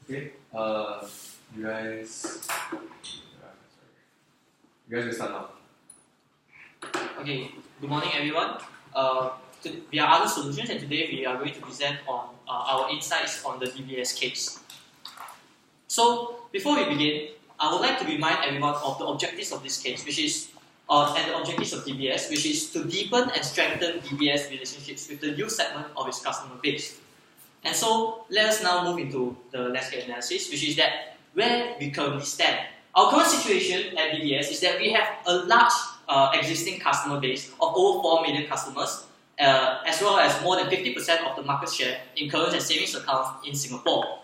Okay. You guys. You guys will start now. Okay. Good morning, everyone. We are Ardent Solutions, and today we are going to present on our insights on the DBS case. So, before we begin, I would like to remind everyone of the objectives of this case, which is and the objectives of DBS, which is to deepen and strengthen DBS relationships with the youth segment of its customer base. And so, let us now move into the landscape analysis, which is that where we currently stand. Our current situation at DBS is that we have a large existing customer base of over 4 million customers, as well as more than 50% of the market share in current and savings accounts in Singapore.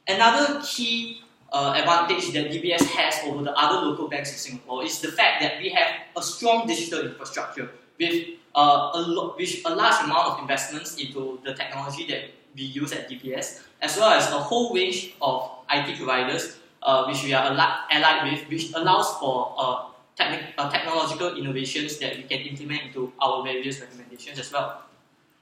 Another key advantage that DBS has over the other local banks in Singapore is the fact that we have a strong digital infrastructure with a large amount of investments into the technology that we use at DBS, as well as a whole range of IT providers which we are allied with, which allows for technological innovations that we can implement into our various recommendations as well.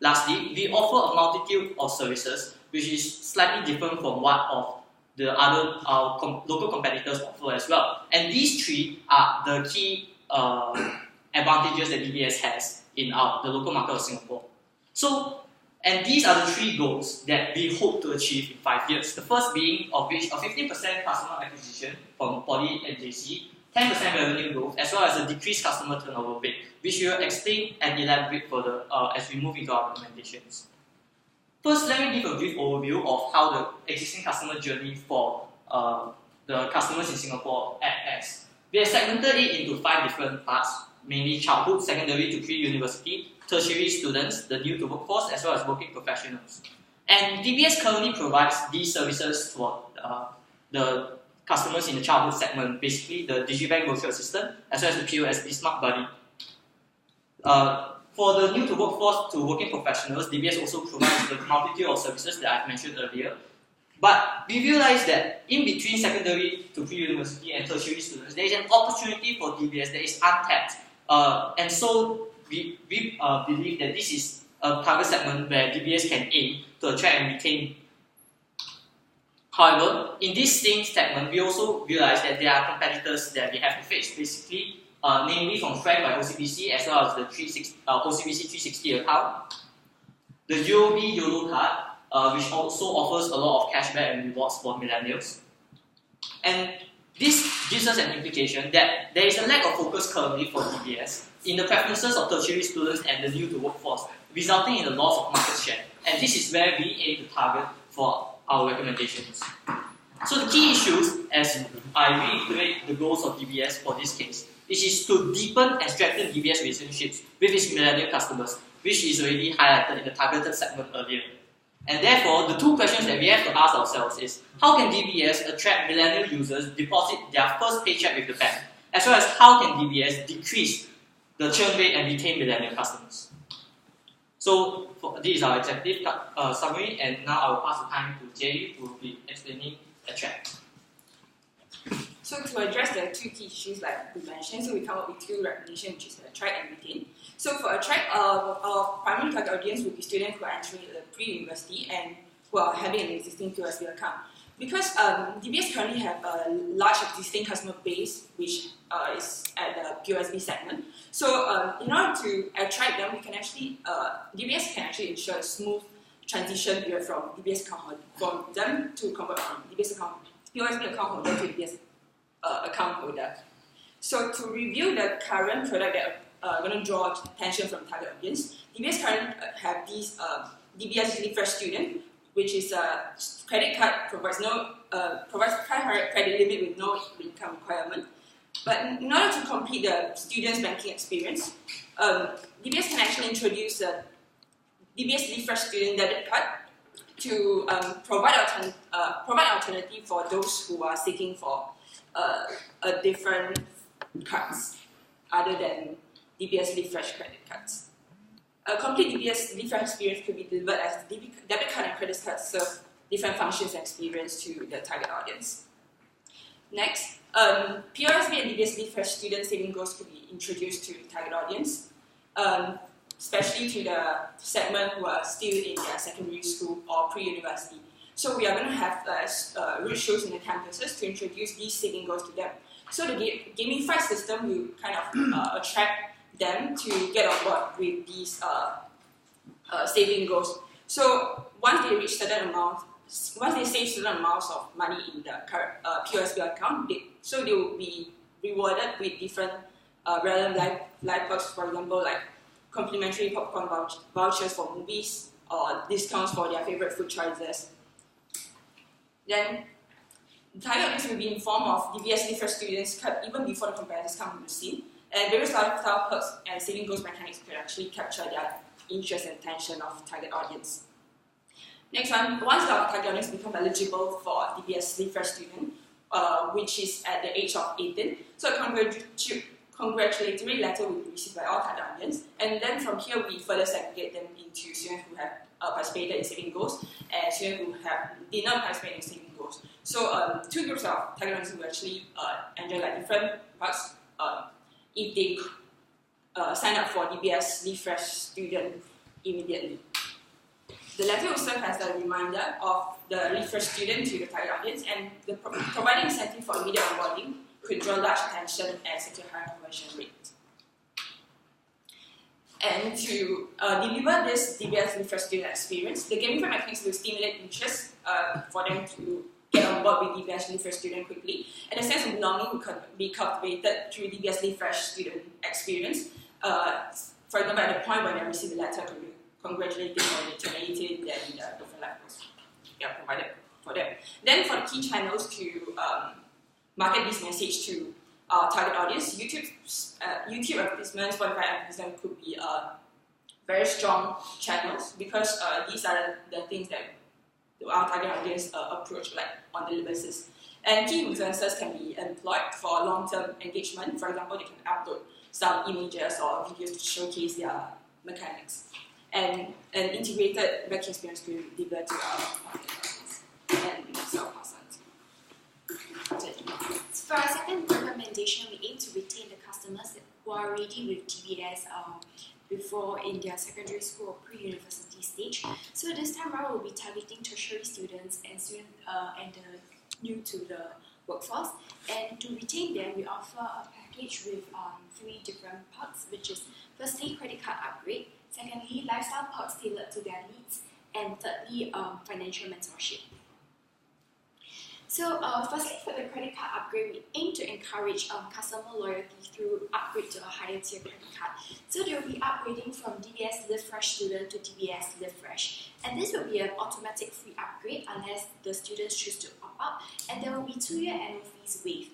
Lastly, we offer a multitude of services which is slightly different from what of the other local competitors offer as well. And these three are the key advantages that DBS has in the local market of Singapore. And these are the three goals that we hope to achieve in 5 years. The first being of which a 15% customer acquisition from Poly and JC, 10% revenue growth, as well as a decreased customer turnover rate, which we will explain and elaborate further as we move into our recommendations. First, let me give a brief overview of how the existing customer journey for the customers in Singapore acts. We have segmented it into 5 different parts, mainly childhood, secondary to pre-university, tertiary students, the new to workforce, as well as working professionals. And DBS currently provides these services for the customers in the childhood segment, basically the Digibank Virtual Assistant, as well as the POSB Smart Buddy. For the new to workforce to working professionals, DBS also provides the multitude of services that I've mentioned earlier. But we realize that in between secondary to pre-university and tertiary students, there is an opportunity for DBS that is untapped. And so we believe that this is a target segment where DBS can aim to attract and retain. However, in this same segment, we also realize that there are competitors that we have to face, basically, namely from Frank by OCBC, as well as the OCBC 360 account, the UOB YOLO card, which also offers a lot of cashback and rewards for millennials. And this gives us an implication that there is a lack of focus currently for DBS in the preferences of tertiary students and the new to workforce, resulting in the loss of market share. And this is where we aim to target for our recommendations. So the key issues, as I reiterate the goals of DBS for this case, which is to deepen and strengthen DBS relationships with its millennial customers, which is already highlighted in the targeted segment earlier. And therefore, the 2 questions that we have to ask ourselves is, how can DBS attract millennial users deposit their first paycheck with the bank, as well as how can DBS decrease the churn rate and retain millennial customers? So, this is our executive summary, and now I will pass the time to Jay, who will be explaining Attract. So to address the 2 key issues like we mentioned, so we come up with 2 recommendations, which is Attract and Retain. So for Attract, our primary target audience will be students who are entering the pre-university and who are having an existing POSB account. Because DBS currently have a large existing customer base, which is at the POSB segment. So in order to attract them, DBS can actually ensure a smooth transition period from DBS account from them to convert from DBS account, POSB account holder to DBS account holder. So to review the current product that are going to draw attention from target audience, DBS currently have these DBS Fresh Student, which is a credit card provides 500 credit limit with no income requirement. But in order to complete the student's banking experience, DBS can actually introduce a DBS Fresh Student debit card to provide alternative for those who are seeking for a different cards other than DBS Fresh credit cards. A complete DBS Fresh experience could be delivered as debit card and credit card serve different functions and experience to the target audience. Next, POSB and DBS Fresh student saving goals could be introduced to the target audience, especially to the segment who are still in their secondary school or pre-university. So we are going to have roadshows in the campuses to introduce these saving goals to them. So the gamified system will kind of attract them to get on board with these saving goals. So once they reach certain amounts, once they save certain amounts of money in the current POSB account, they will be rewarded with different relevant life perks, for example, like complimentary popcorn vouchers for movies or discounts for their favorite food choices. Then the target audience will be in form of DBS Live Fresh students even before the competitors come on the scene, and various lifestyle perks and saving goals mechanics could actually capture their interest and attention of target audience. Next one, once our target audience become eligible for DBS Live Fresh student, which is at the age of 18, so a congratulatory letter will be received by all target audience, and then from here we further segregate them into students who have participated in saving goals and students who did not participate in saving goals. So two groups of target audience will actually enjoy like different perks if they sign up for DBS Live Fresh student immediately. The letter will serve as a reminder of the Live Fresh student to the target audience, and the providing incentive for immediate onboarding could draw large attention and secure high conversion rate. And to deliver this DBS Live Fresh student experience, the gamified mechanics will stimulate interest for them to get on board with DBS Live Fresh student quickly, and a sense of belonging will be cultivated through DBS Live Fresh student experience. For example, at the point when they receive the letter congratulating on the turn 18, then the different levels provided for them. Then for the key channels to market this message to our target audience, YouTube advertisements, Spotify advertisements could be very strong channels, because these are the things that our target audience approach like on a daily basis. And key influencers can be employed for long-term engagement. For example, they can upload some images or videos to showcase their mechanics. And an integrated back experience could be delivered to our target audience. And so pass on to For our second recommendation, we aim to retain the customers who are already with DBS before in their secondary school or pre-university stage. So this time around, we'll be targeting tertiary students and new to the workforce. And to retain them, we offer a package with 3 different perks, which is firstly, credit card upgrade, secondly, lifestyle perks tailored to their needs, and thirdly, financial mentorship. So firstly, for the credit card upgrade, we aim to encourage customer loyalty through upgrade to a higher tier credit card. So they will be upgrading from DBS Live Fresh student to DBS Live Fresh. And this will be an automatic free upgrade unless the students choose to opt out, and there will be 2-year annual fees waived.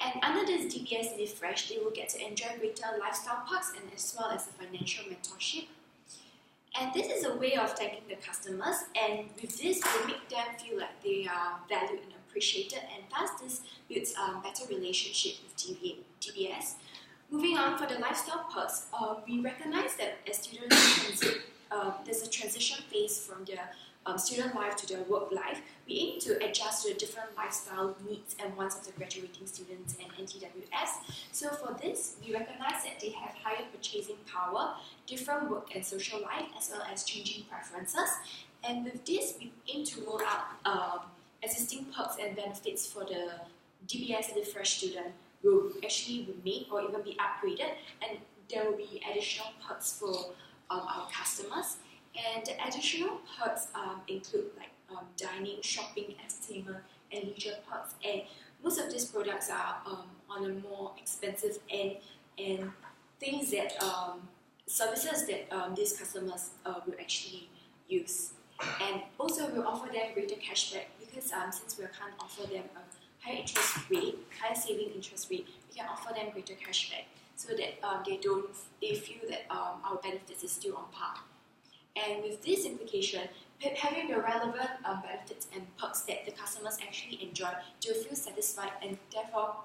And under this DBS Live Fresh, they will get to enjoy greater lifestyle perks and as well as the financial mentorship. And this is a way of thanking the customers, and with this, we make them feel like they are valued and appreciated, and thus this builds a better relationship with DBS. Moving on, for the lifestyle perks, we recognize that as students there's a transition phase from their student life to their work life. We aim to adjust to the different lifestyle needs and wants of the graduating students and NTWS. So for this, we recognize that they have higher purchasing power, different work and social life, as well as changing preferences. And with this, we aim to roll out existing perks and benefits for the DBS Live Fresh student will actually remain or even be upgraded, and there will be additional perks for our customers. And the additional perks include like dining, shopping, entertainment, and leisure perks. And most of these products are on a more expensive end, and things that services that these customers will actually use. And also we'll offer them greater cashback because since we can't offer them a higher interest rate, higher saving interest rate, we can offer them greater cashback so that they feel that our benefits is still on par. And with this implication, having the relevant benefits and perks that the customers actually enjoy, they'll feel satisfied and therefore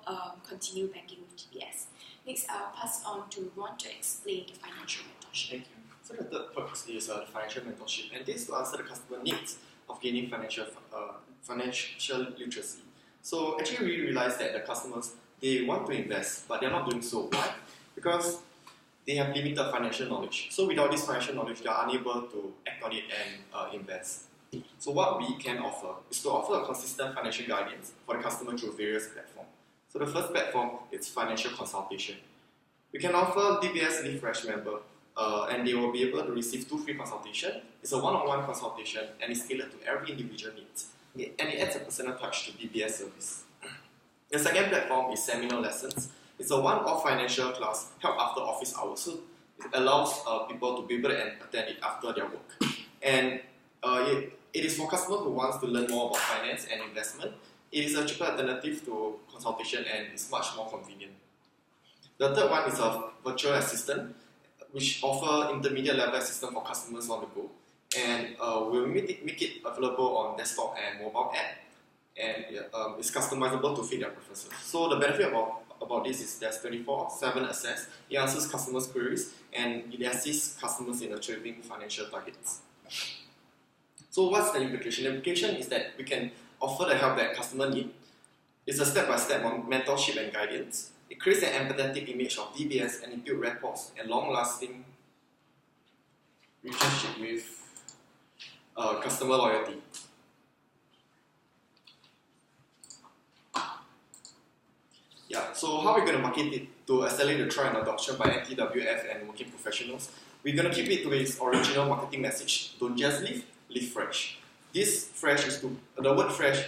continue banking with DBS. Next, I'll pass on to Ron to explain the financial mentorship. Thank you. So the third perks is the financial mentorship, and this will answer the customer needs of gaining financial literacy. So actually we realize that the customers, they want to invest, but they're not doing so. Why? Because they have limited financial knowledge. So without this financial knowledge, they are unable to act on it and invest. So what we can offer is to offer a consistent financial guidance for the customer through various platforms. So the first platform is financial consultation. We can offer DBS Live Fresh member and they will be able to receive 2 free consultations. It's a one-on-one consultation and it's tailored to every individual needs. And it adds a personal touch to DBS service. The second platform is seminar lessons. It's a one-off financial class held after office hours. So it allows people to be able to attend it after their work. And it is for customers who wants to learn more about finance and investment. It is a cheaper alternative to consultation and is much more convenient. The third one is a virtual assistant, which offer intermediate level assistance for customers on the go. And we'll make it available on desktop and mobile app. And it's customizable to fit their preferences. So the benefit about this is there's 24/7 access. It answers customers' queries and it assists customers in achieving financial targets. So what's the implication? The implication is that we can offer the help that customer need. It's a step-by-step mentorship and guidance. It creates an empathetic image of DBS and it builds rapport and long-lasting relationship with customer loyalty. Yeah, so how are we going to market it to accelerate the trial and adoption by NTWF and working professionals? We're going to keep it to its original marketing message. Don't just live, live fresh. This fresh is the word fresh,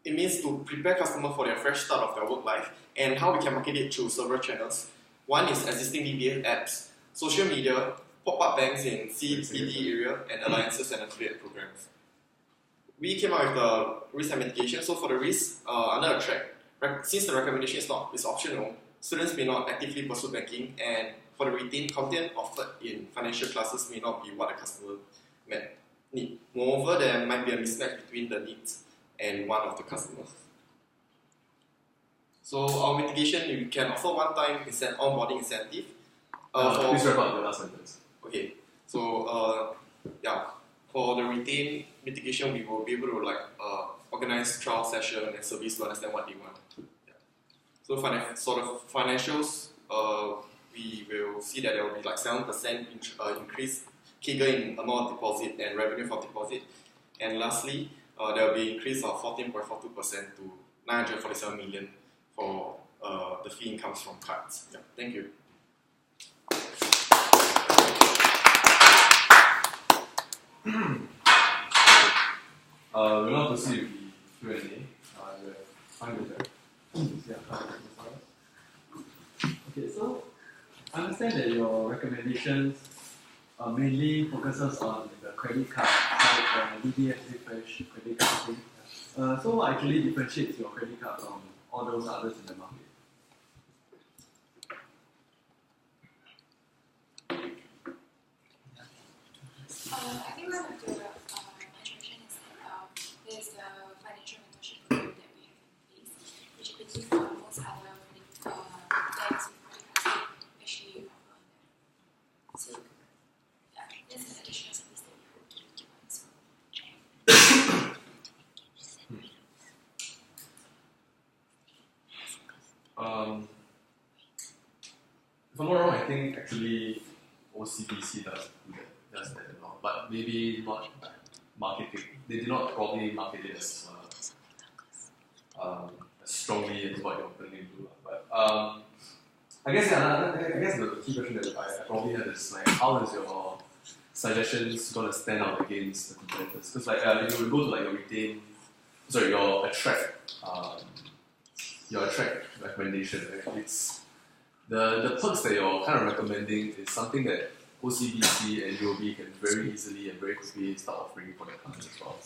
it means to prepare customers for their fresh start of their work life and how we can market it through several channels. One is existing DBS apps, social media, pop-up banks in CBD area, and alliances and affiliate programs. We came out with the risk and mitigation. So for the risk, under a track, since the recommendation is optional, students may not actively pursue banking, and for the retained content offered in financial classes may not be what the customer might need. Moreover, there might be a mismatch between the needs and one of the customers. So our mitigation, we can offer one-time onboarding incentive. Please wrap up the last sentence. Okay, so for the retained mitigation, we will be able to organize trial session and service to understand what they want. Yeah. So financials, we will see that there will be 7% increase CAGR in amount of deposit and revenue for deposit. And lastly, there will be increase of 14.42% to 947 million for the fee incomes from cards. Yeah, thank you. We'll now proceed with the Q&A. We have time with that. Okay, so I understand that your recommendations mainly focuses on the credit card, like DBS Refresh credit card thing. So what actually differentiates your credit card from all those others in the market? I think one of the attraction is that there's a financial mentorship program that we have in place, which I believe most other banks with credit cards actually offer. So yeah, there's an additional service that we hope to give on. So if I'm not wrong, I think actually OCBC does that a lot, but maybe not marketing. They did not probably market it as strongly as what you're planning to do. But I guess the key question that I probably had is how is your suggestions gonna stand out against the competitors? Because if you go to your attract recommendation, right? It's the perks that you're kind of recommending is something that OCBC and UOB can very easily and very quickly start offering for their clients as well.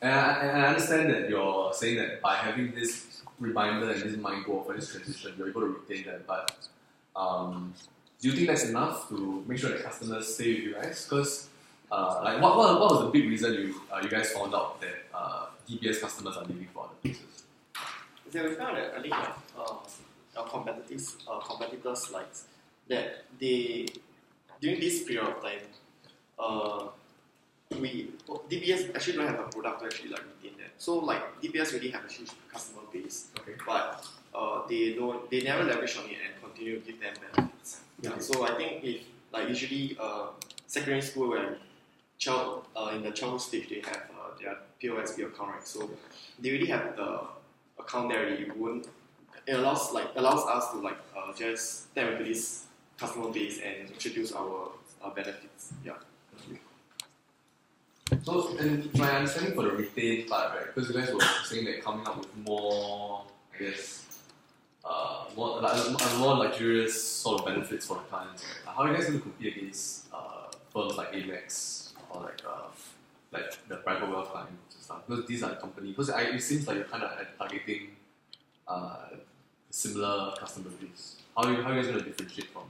And I understand that you're saying that by having this reminder and this mind goal for this transition, you're able to retain that. But do you think that's enough to make sure that customers stay with you guys? Because what was the big reason you guys found out that DBS customers are leaving for other places? Yeah, we found that I think our competitors that they during this period of time, DBS actually don't have a product to actually retain that. So DBS really have a huge customer base, Okay. but they never leverage on it and continue to give them benefits. Yeah, so I think if like usually secondary school when child in the childhood stage they have their POSB account, right? So they already have the account there already. It allows us to just tap into this customer base and introduce our benefits. Yeah. So, and my understanding for the retain part, right? Because you guys were saying that coming up with more, I guess, more luxurious sort of benefits for the clients. Right? How are you guys going to compete against firms like Amex or like the private wealth clients and stuff? Because these are companies. Because it seems like you're kind of targeting similar customer base. How are you guys going to differentiate from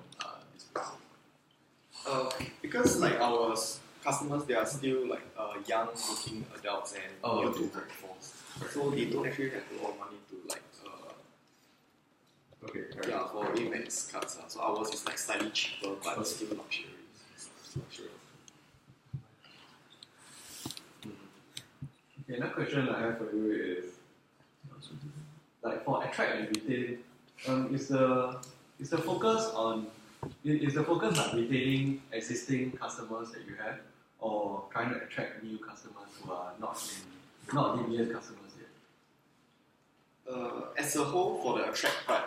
these places? Because like our customers, they are still like young working adults and new to workforce, so they don't actually have a lot of money to like for Amex cards. So ours is like slightly cheaper, but still luxury. Okay, another question I have for you is, like for attract and retain, is the focus on retaining existing customers that you have, or trying to attract new customers who are not DBS customers yet? As a whole, for the attract part,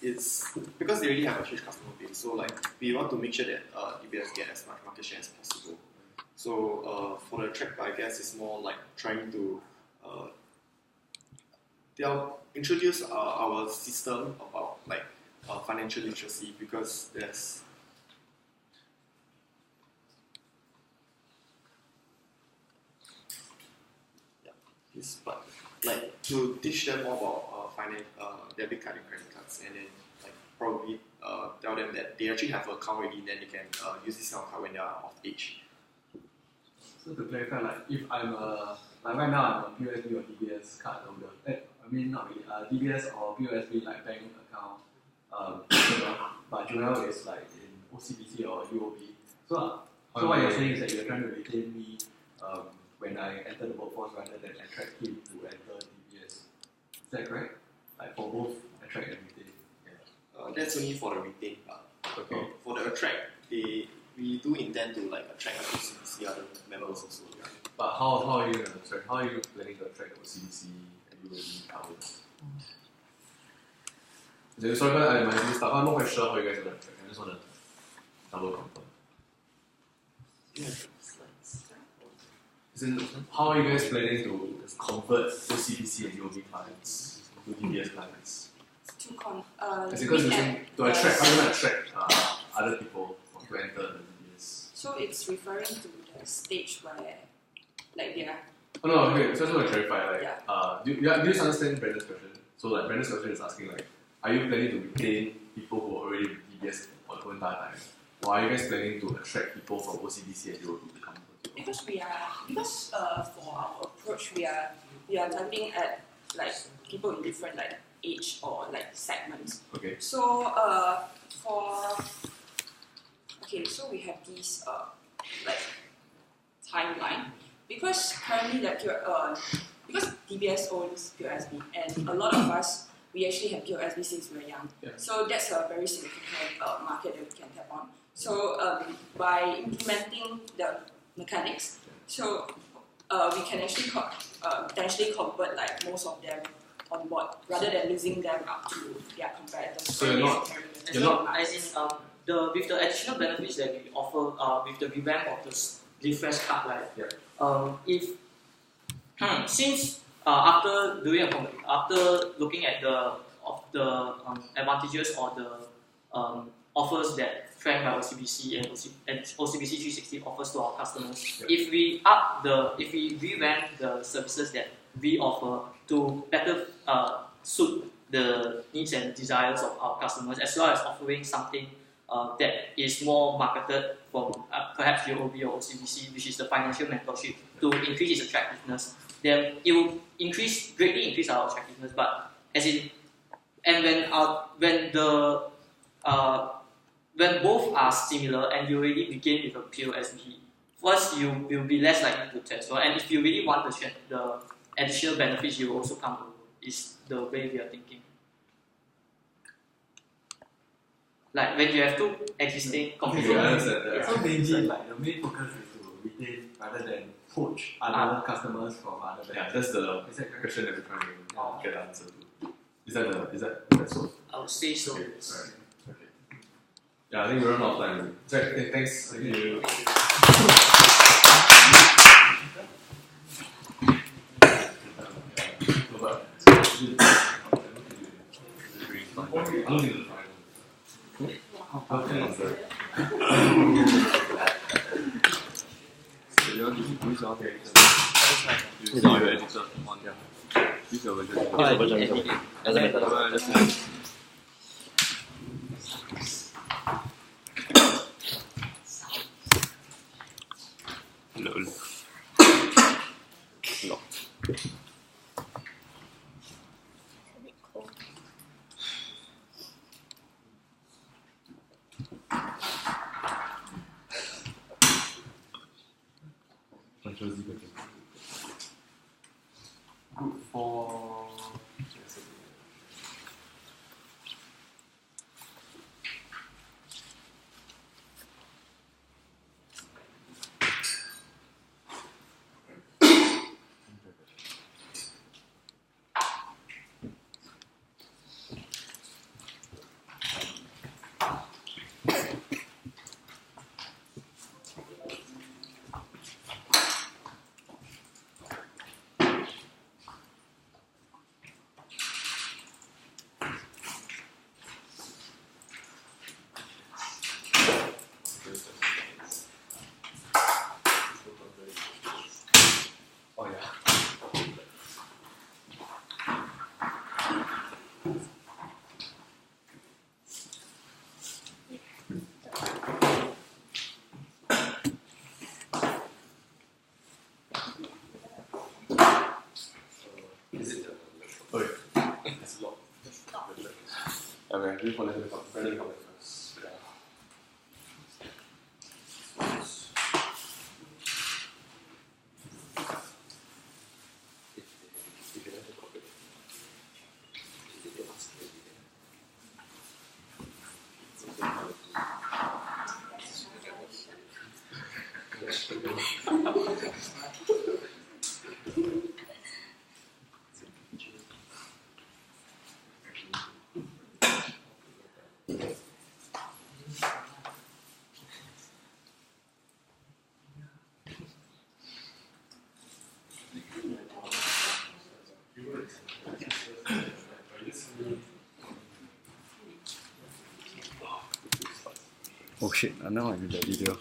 it's because they already have a huge customer base. So like we want to make sure that DBS get as much market share as possible. So for the attract part, I guess it's more like trying to they'll introduce our system about like financial literacy, because there's this part, like to teach them more about debit card and credit cards, and then like probably tell them that they actually have an account already, then they can use this kind of card when they are of age. So to clarify, like if I'm like right now I'm a POSB or DBS card holder, I mean not really, DBS or POSB like bank account, but Joel is like in OCBC or UOB. So what you're saying is that you're trying to retain me when I enter the workforce rather than attract him to enter DBS. Is that correct? Like for both attract and retain? Yeah. That's only for the retain part. Okay. For the attract, we do intend to like attract OCBC other members also. Yeah. But how are you going to attract? How are you planning to attract OCBC and UOB others? Sorry, but I might start. I'm not quite sure how you guys are going to attract. I just want to double confirm. Yeah. How are you guys planning to convert OCBC and UOB clients to DBS clients? Because you're saying to attract, how are you going to attract other people to enter the DBS? So it's referring to the stage where, like, they are. Oh no, okay. So I just want to clarify. Like, do you understand Brandon's question? So like, Brandon's question is asking like, are you planning to retain people who are already with DBS for the whole entire time, or are you guys planning to attract people from OCBC and UOB to come? Because for our approach we are targeting at like people in different like age or like segments. Okay. So so we have this like timeline, because currently because DBS owns POSB, and a lot of us we actually have POSB since we were young. Yeah. So that's a very significant market that we can tap on. So by implementing the mechanics, so we can actually potentially convert like most of them on board rather than losing them up to their competitors. So you're not As in with the additional benefits that we offer with the revamp of the refresh card, right? Yeah. If since after looking at the advantages or the offers that Frank by OCBC and OCBC 360 offers to our customers, if we revamp the services that we offer to better suit the needs and desires of our customers, as well as offering something that is more marketed from perhaps UOB or OCBC, which is the financial mentorship, to increase its attractiveness, then it will greatly increase our attractiveness. But as in, and when both are similar and you already begin with a POSB, first you will be less likely to transfer, and if you really want the additional benefits, you will also come over. Is the way we are thinking. Like when you have two existing competing. Okay, I understand that. So mainly, like the main focus is to retain rather than poach other customers from other banks. Yeah, that's the Is that correct? question that we're trying to get the answer to. Is that so? I would say so. Okay, alright. Okay. Yeah, I think we're out of time. Okay, thanks. Thank you. I don't need the final. Okay, answer. Group 4. Oh yeah. Is it? Okay. It's locked. Okay, we follow the Brandon comment first. Yeah. Oh shit, I know I did that video.